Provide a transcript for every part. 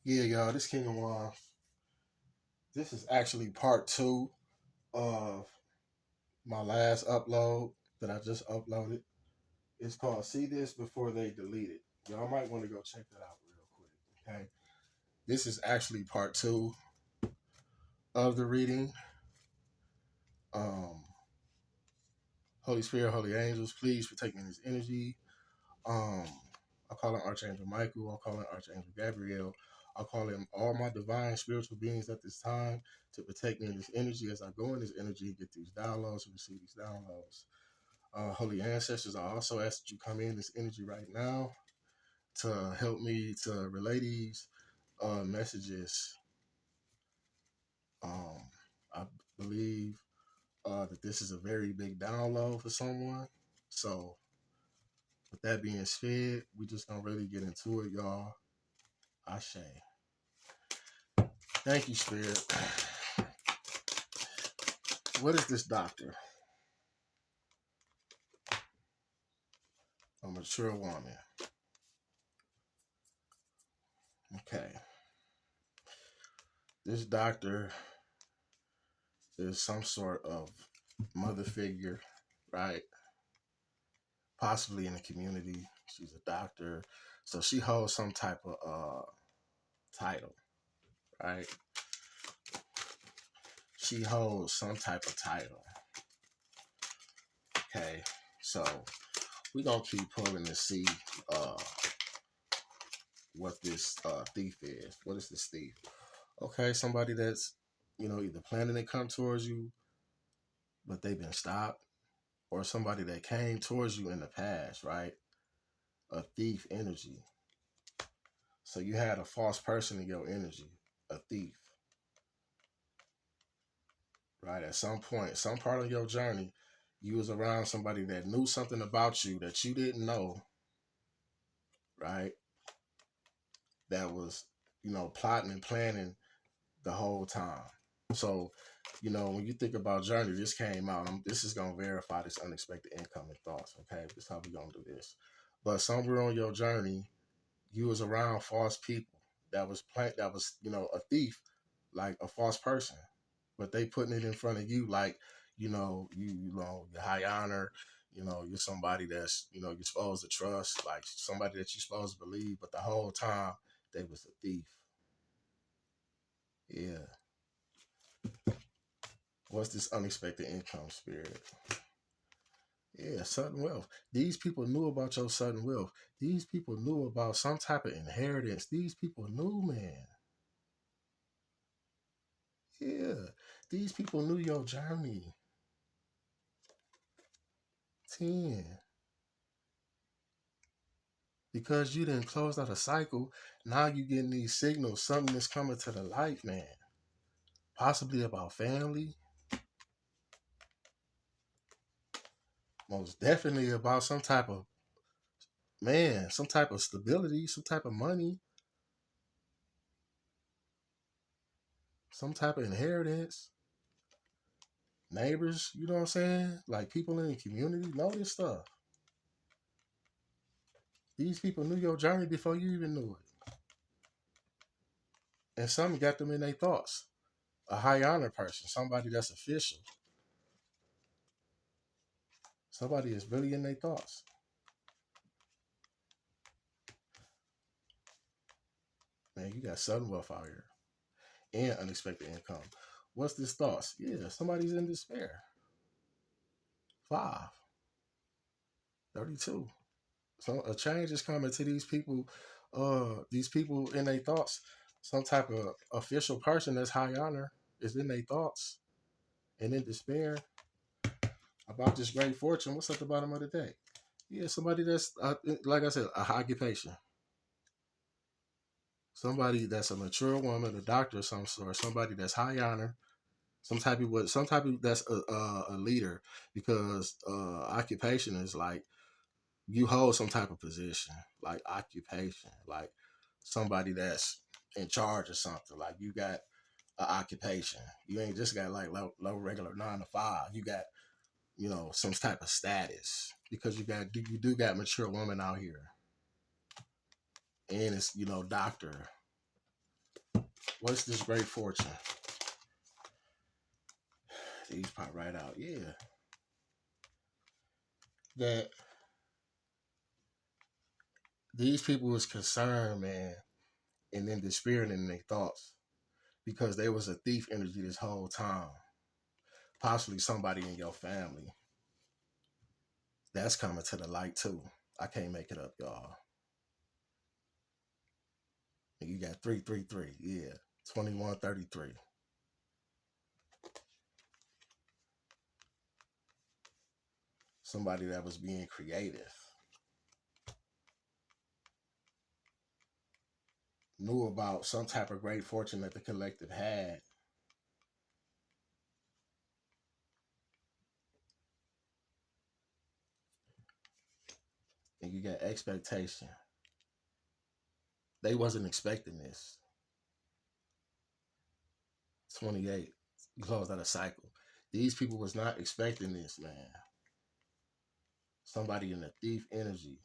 Yeah, y'all, this Kingdom One. This is actually part two of my last upload that I just uploaded. It's called See This Before They Delete It. Y'all might want to go check that out real quick. Okay. This is actually part two of the reading. Um, Holy Spirit, Holy Angels, please protect me in this energy. Um, I call in Archangel Michael. I call in Archangel Gabriel. I call in all my divine spiritual beings at this time to protect me in this energy as I go in this energy, get these downloads, and receive these downloads. Holy ancestors, I also ask that you come in this energy right now to help me to relay these messages. Um, I believe that this is a very big download for someone. So, with that being said, we just gonna really get into it, y'all. Ashe. Thank you, Spirit. What is this doctor? A mature woman. Okay. This doctor is some sort of mother figure, right? Possibly in the community. She's a doctor. So she holds some type of title, right? She holds some type of title. Okay. So we're gonna keep pulling to see what this thief is. What is this thief? Okay, somebody that's, either planning to come towards you, but they've been stopped, or somebody that came towards you in the past, right? A thief energy. So you had a false person in your energy, a thief, right? At some point, some part of your journey, you was around somebody that knew something about you that you didn't know, right? That was, plotting and planning the whole time. So, when you think about journey, this came out. This is gonna verify this unexpected income and thoughts. Okay, this is how we gonna do this. But somewhere on your journey, you was around false people that was a thief, like a false person, but they putting it in front of you like you're high honor. You're somebody that's you're supposed to trust, like somebody that you're supposed to believe, but the whole time they was a thief. Yeah. What's this unexpected income, Spirit? Yeah, sudden wealth. These people knew about your sudden wealth. These people knew about some type of inheritance. These people knew, man. Yeah. These people knew your journey. 10. Because you didn't close out a cycle, now you getting these signals. Something is coming to the light, man. Possibly about family. Most definitely about some type of some type of stability, some type of money, some type of inheritance. Neighbors, you know what I'm saying? Like people in the community know this stuff. These people knew your journey before you even knew it. And some got them in their thoughts. A high honor person, somebody that's official. Somebody is really in their thoughts. Man, you got sudden wealth out here and unexpected income. What's this thoughts? Yeah, somebody's in despair. 5, 32. So a change is coming to these people in their thoughts. Some type of official person that's high honor is in their thoughts and in despair about this great fortune. What's at the bottom of the deck? Yeah, somebody that's like I said, a high occupation. Somebody that's a mature woman, a doctor of some sort, somebody that's high honor, some type of that's a leader, because occupation is like you hold some type of position, like occupation, like somebody that's in charge of something. Like you got an occupation. You ain't just got like low regular 9 to 5. You got some type of status, because you do got mature women out here, and it's doctor. What's this great fortune? These pop right out. Yeah. That these people was concerned, man, and in the spirit and in their thoughts. Because they was a thief energy this whole time. Possibly somebody in your family. That's coming to the light too. I can't make it up, y'all. And you got 333. Yeah. 2133. Somebody that was being creative. Knew about some type of great fortune that the collective had. And you got expectation. They wasn't expecting this. 28. You closed out a cycle. These people was not expecting this, man. Somebody in the thief energy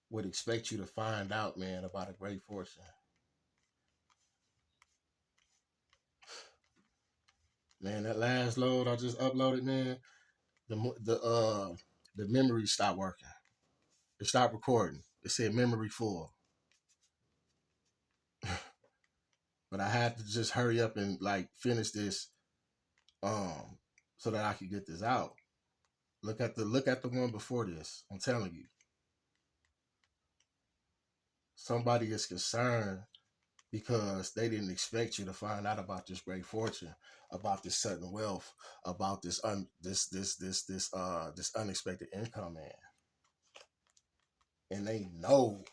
would expect you to find out, man, about a great fortune. Man, that last load I just uploaded, man, the memory stopped working. It stopped recording. It said memory full. But I had to just hurry up and like finish this so that I could get this out. Look at the one before this. I'm telling you. Somebody is concerned because they didn't expect you to find out about this great fortune, about this sudden wealth, about this unexpected income, man. And they know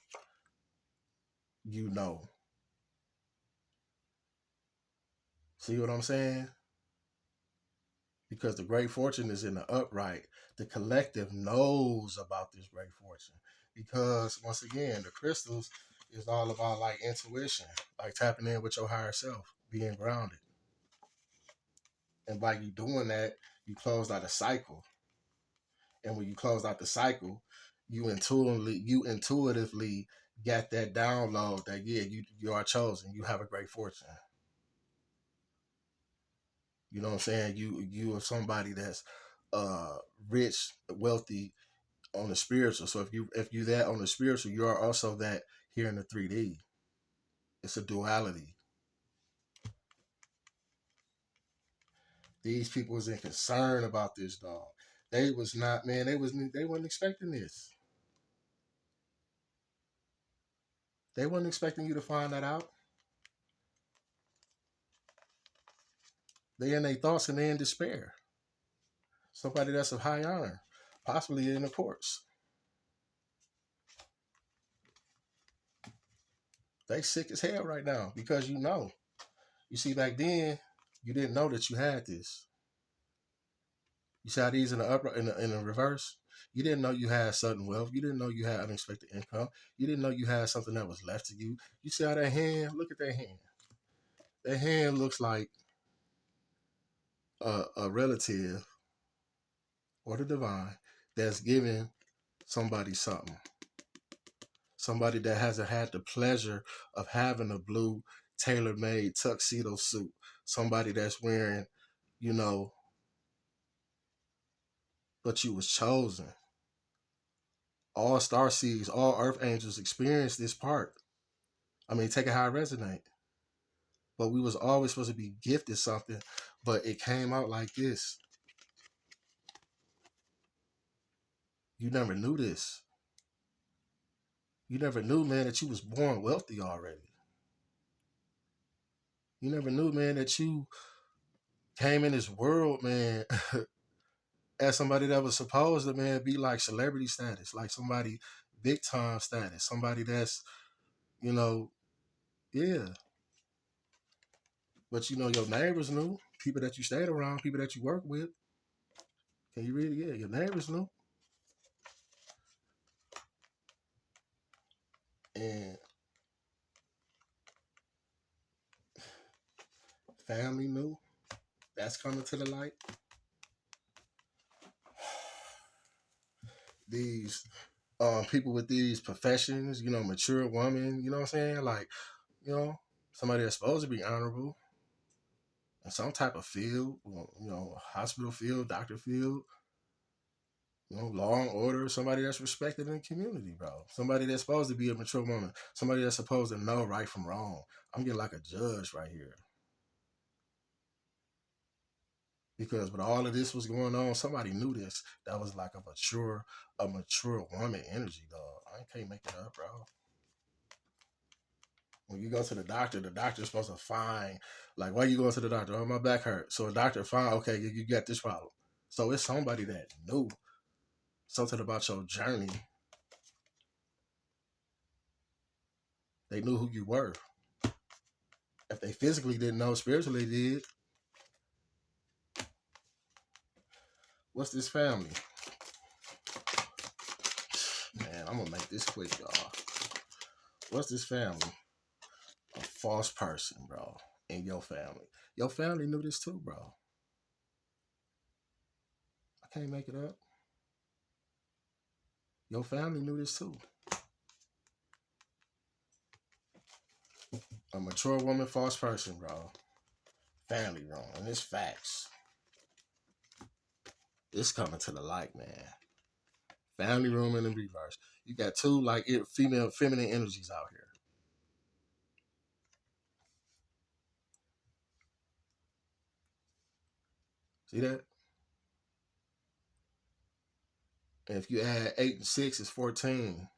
you know. See what I'm saying? Because the great fortune is in the upright. The collective knows about this great fortune. Because once again, the crystals is all about like intuition, like tapping in with your higher self, being grounded. And by you doing that, you close out a cycle. And when you close out the cycle, you intuitively got that download that yeah, you are chosen. You have a great fortune. You know what I'm saying? You are somebody that's rich, wealthy on the spiritual. So if you that on the spiritual, you are also that here in the 3D. It's a duality. These people was in concern about this dog. They was not, man. They wasn't expecting this. They wasn't expecting you to find that out. They in their thoughts and they in despair. Somebody that's of high honor, possibly in the courts. They sick as hell right now because you know. You see, back then you didn't know that you had this. You saw these in the upper in the reverse. You didn't know you had sudden wealth. You didn't know you had unexpected income. You didn't know you had something that was left to you. You see how that hand? Look at that hand. That hand looks like a relative or the divine that's giving somebody something. Somebody that hasn't had the pleasure of having a blue tailor-made tuxedo suit. Somebody that's wearing, you know, but you was chosen. All star seeds, all earth angels experience this part. I mean, take it how it resonate. But we was always supposed to be gifted something, but it came out like this. You never knew this. You never knew, man, that you was born wealthy already. You never knew, man, that you came in this world, man, as somebody that was supposed to, man, be like celebrity status, like somebody big time status, somebody that's, you know, yeah. But you know, your neighbors knew, people that you stayed around, people that you work with. Can you read it? Yeah, your neighbors knew. And family knew. That's coming to the light. These people with these professions, you know, mature woman, you know what I'm saying? Like, you know, somebody that's supposed to be honorable in some type of field, hospital field, doctor field, law and order, somebody that's respected in the community, bro. Somebody that's supposed to be a mature woman, somebody that's supposed to know right from wrong. I'm getting like a judge right here. Because with all of this was going on, somebody knew this. That was like a mature woman energy, dog. I can't make it up, bro. When you go to the doctor's supposed to find, like, why you going to the doctor? Oh, my back hurt. So a doctor find, okay, you got this problem. So it's somebody that knew something about your journey. They knew who you were. If they physically didn't know, spiritually they did. What's this family? Man, I'm gonna make this quick, y'all. What's this family? A false person, bro, in your family. Your family knew this too, bro. I can't make it up. Your family knew this too. A mature woman, false person, bro. Family wrong. And it's facts. It's coming to the light, man. Family room in the reverse. You got two like female, feminine energies out here. See that? And if you add 8 and 6, it's 14.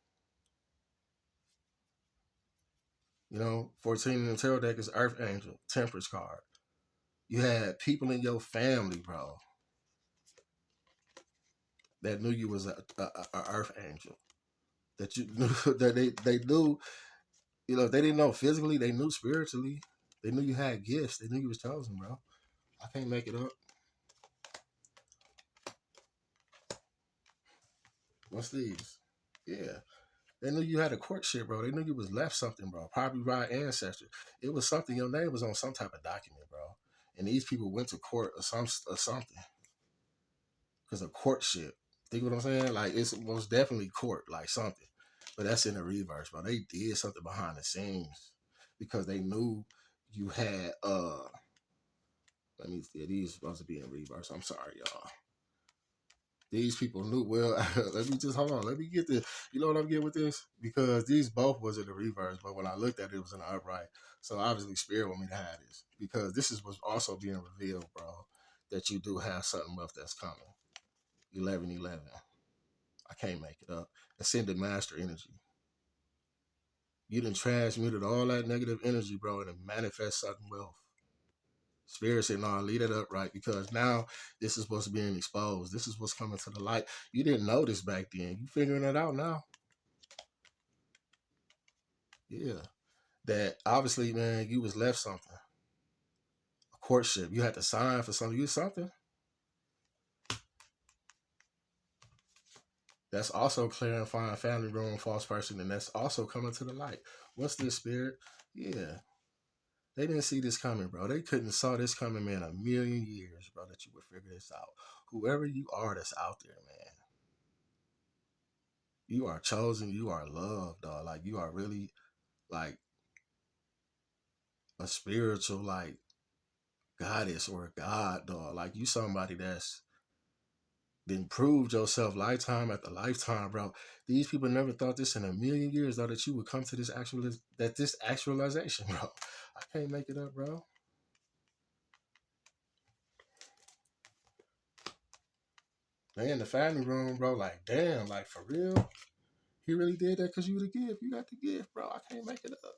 14 in the tarot deck is Earth Angel, Temperance card. You had people in your family, bro, that knew you was a Earth Angel. That you knew that they knew, if they didn't know physically, they knew spiritually. They knew you had gifts. They knew you was chosen, bro. I can't make it up. What's these? Yeah. They knew you had a courtship, bro. They knew you was left something, bro. Probably by ancestors. It was something. Your name was on some type of document, bro. And these people went to court or something. Because of courtship. Think what I'm saying? Like, it's most definitely court, like something. But that's in the reverse, bro. They did something behind the scenes because they knew you had let me see, these supposed to be in reverse. I'm sorry, y'all. These people knew, well, let me just hold on. Let me get this. You know what I'm getting with this? Because these both was in the reverse, but when I looked at it, it was in the upright. So obviously Spirit want me to have this. Because this is what's also being revealed, bro. That you do have something else that's coming. 11:11. I can't make it up. Ascended master energy. You done transmuted all that negative energy, bro, and it manifests sudden wealth. Spirit said, no, leave it up right because now this is supposed to be exposed. This is what's coming to the light. You didn't know this back then. You figuring it out now. Yeah. That obviously, man, you was left something. A courtship. You had to sign for something. You something. That's also clarifying family room, false person, and that's also coming to the light. What's this, Spirit? Yeah. They didn't see this coming, bro. They couldn't saw this coming, man, a million years, bro, that you would figure this out. Whoever you are that's out there, man, you are chosen. You are loved, dog. Like, you are really, like, a spiritual, like, goddess or a god, dog. Like, you somebody that's been proved yourself lifetime after lifetime, bro. These people never thought this in a million years, though, that you would come to this actualization, bro. I can't make it up, bro. Man, the family room, bro, like, damn, like, for real? He really did that because you the gift. You got the gift, bro. I can't make it up.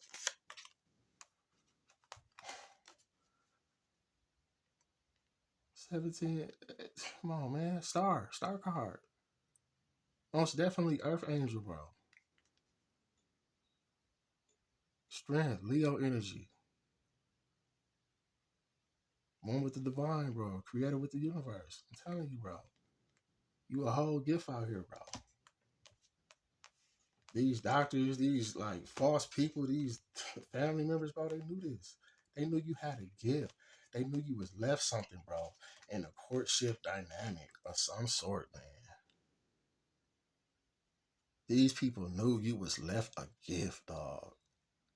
17. Come on, man. Star card. Most definitely Earth Angel, bro. Strength, Leo energy. One with the divine, bro. Creator with the universe. I'm telling you, bro. You a whole gift out here, bro. These doctors, these like false people, these family members, bro, they knew this. They knew you had a gift. They knew you was left something, bro, in a courtship dynamic of some sort, man. These people knew you was left a gift, dog.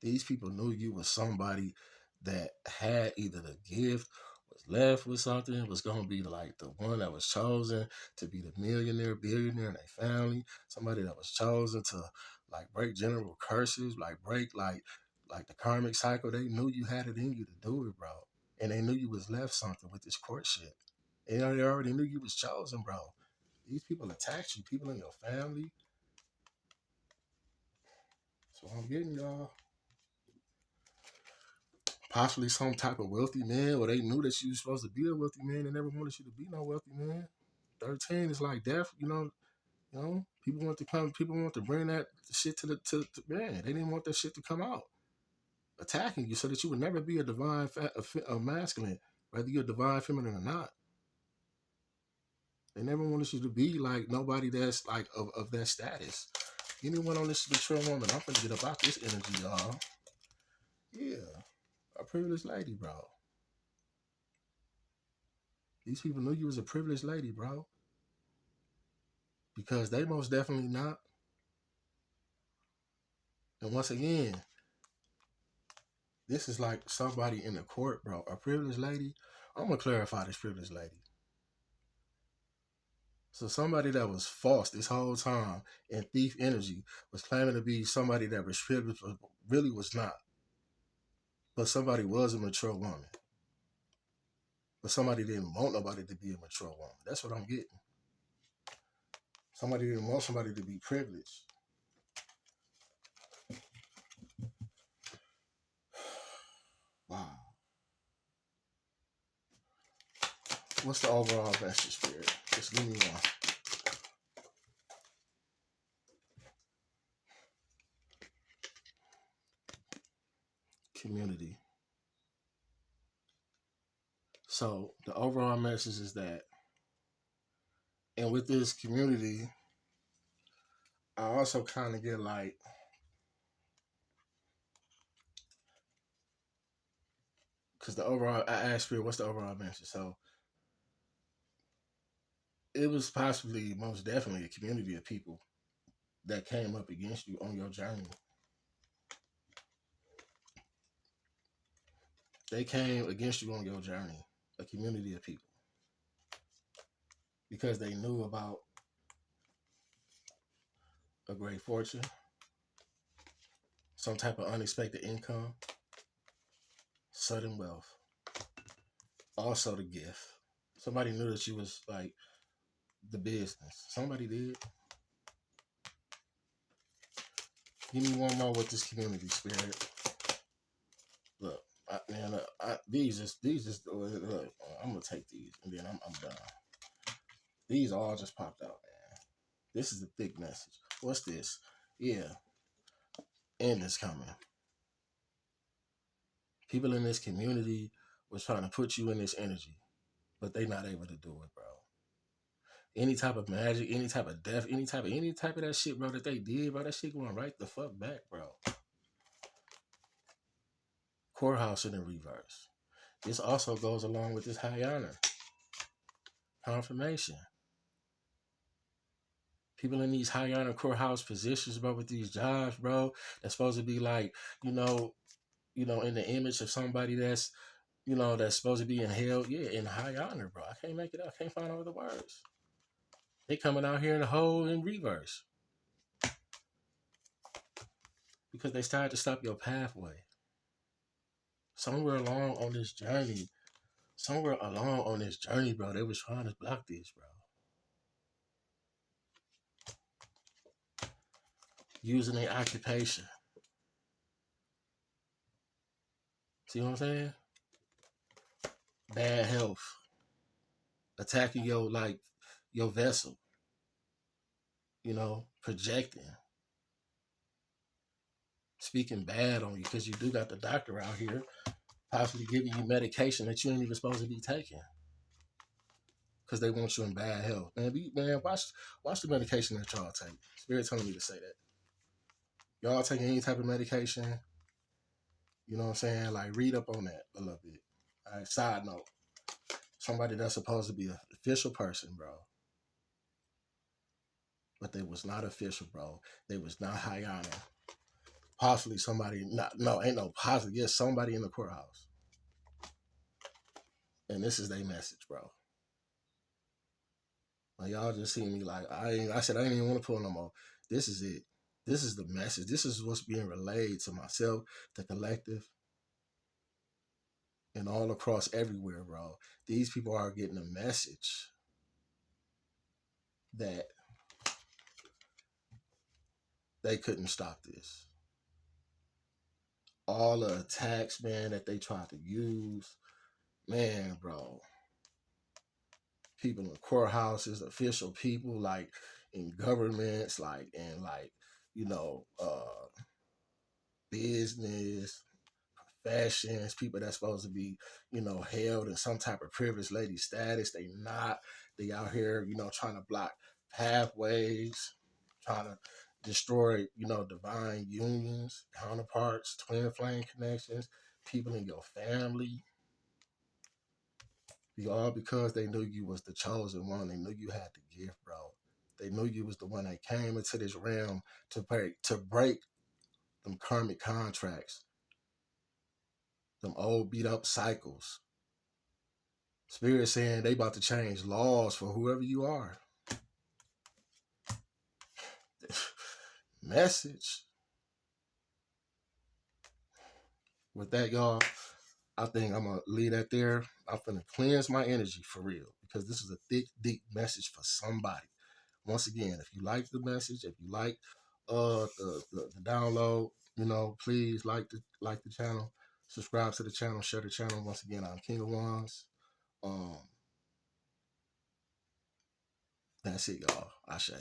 These people knew you was somebody that had either the gift, was left with something, was gonna be like the one that was chosen to be the millionaire, billionaire in their family, somebody that was chosen to like break general curses, like break like the karmic cycle. They knew you had it in you to do it, bro. And they knew you was left something with this courtship. And they already knew you was chosen, bro. These people attacked you, people in your family. So I'm getting y'all. Possibly some type of wealthy man, or they knew that you were supposed to be a wealthy man and never wanted you to be no wealthy man. 13 is like death, People want to come, people want to bring that shit to man. They didn't want that shit to come out, attacking you so that you would never be a divine a masculine, whether you're a divine feminine or not. They never wanted you to be like nobody that's like of that status. Anyone on this mature woman, I'm gonna get up out this energy, y'all. Yeah, a privileged lady, bro. These people knew you was a privileged lady, bro. Because they most definitely not. And once again, this is like somebody in the court, bro. A privileged lady. I'm gonna clarify this privileged lady. So somebody that was false this whole time and thief energy was claiming to be somebody that was privileged, but really was not. But somebody was a mature woman. But somebody didn't want nobody to be a mature woman. That's what I'm getting. Somebody didn't want somebody to be privileged. Wow. What's the overall message, Spirit? Just give me one. Community. So the overall message is that, and with this community, I also kind of get like, because the overall, I asked Spirit, what's the overall message? So it was possibly, most definitely, a community of people that came up against you on your journey. They came against you on your journey, a community of people, because they knew about a great fortune, some type of unexpected income, sudden wealth, also the gift. Somebody knew that you was like the business. Somebody did. Give me one more with this community, Spirit. Look, these just look, I'm gonna take these and then I'm done. These all just popped out, man. This is a thick message. What's this? Yeah, end is coming. People in this community was trying to put you in this energy, but they not able to do it, bro. Any type of magic, any type of death, any type of that shit, bro, that they did, bro, that shit going right the fuck back, bro. Courthouse in the reverse. This also goes along with this high honor confirmation. People in these high honor courthouse positions, bro, with these jobs, bro, that's supposed to be like, in the image of somebody that's, that's supposed to be in hell, yeah, in high honor, bro. I can't make it up. I can't find all the words. They coming out here in the whole in reverse because they started to stop your pathway. Somewhere along on this journey, bro, they was trying to block this, bro. Using their occupation. See what I'm saying? Bad health. Attacking your vessel. Projecting. Speaking bad on you because you do got the doctor out here possibly giving you medication that you ain't even supposed to be taking. Because they want you in bad health. Man, watch the medication that y'all take. Spirit telling me to say that. Y'all taking any type of medication, you know what I'm saying? Like, read up on that a little bit. All right, side note. Somebody that's supposed to be an official person, bro. But they was not official, bro. They was not high honor. possibly somebody, not, no, ain't no possibly, yes, somebody in the courthouse. And this is their message, bro. Like, y'all just see me like, I said, I didn't even want to pull no more. This is it. This is the message. This is what's being relayed to myself, the collective, and all across everywhere, bro. These people are getting a message that they couldn't stop this. All the attacks, man, that they tried to use, man, bro. People in courthouses, official people, like in governments, like in like, you know, business, fashions, people that's supposed to be, you know, held in some type of privileged lady status. They not. They out here, you know, trying to block pathways, trying to destroy, you know, divine unions, counterparts, twin flame connections, people in your family. All because they knew you was the chosen one. They knew you had the gift, bro. They knew you was the one that came into this realm to break them karmic contracts, them old beat up cycles. Spirit saying they about to change laws for whoever you are. Message. With that, y'all, I think I'm gonna leave that there. I'm gonna cleanse my energy for real because this is a thick, deep message for somebody. Once again, if you like the message, if you like the download, you know, please like the channel, subscribe to the channel, share the channel. Once again, I'm King of Wands. That's it, y'all. Ashe.